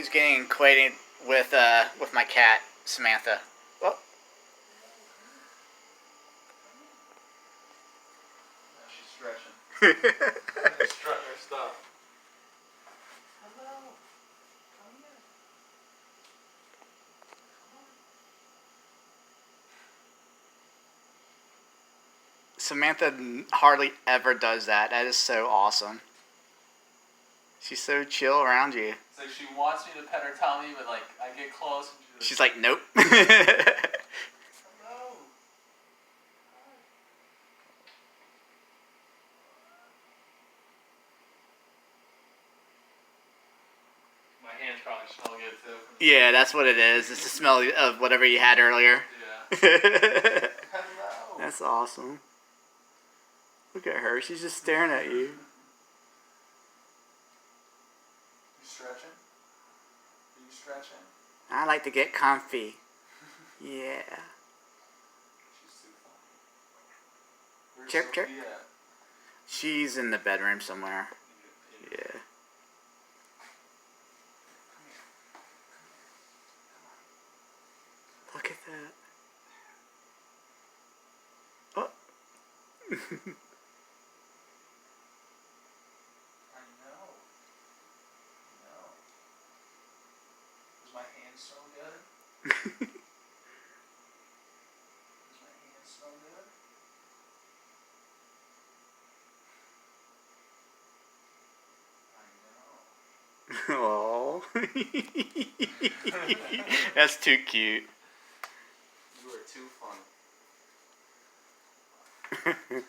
Who's getting acquainted with my cat, Samantha? Oh. She's stretching. She's strutting her stuff. Hello. Come here. Samantha hardly ever does that. That is so awesome. She's so chill around you. It's like she wants me to pet her tummy, but like I get close and she's like, nope. Hello. My hands probably smell good too. Yeah, that's what it is. It's the smell of whatever you had earlier. Yeah. Hello. That's awesome. Look at her. She's just staring at you. You stretching? Are you stretching? I like to get comfy. Yeah. She's too funny. Where's Chirp, chirp. Sophia at? She's in the bedroom somewhere. Yeah. Look at that. Oh. I know. Is my hand so good? Does my hand smell good? Oh. That's too cute. You are too funny.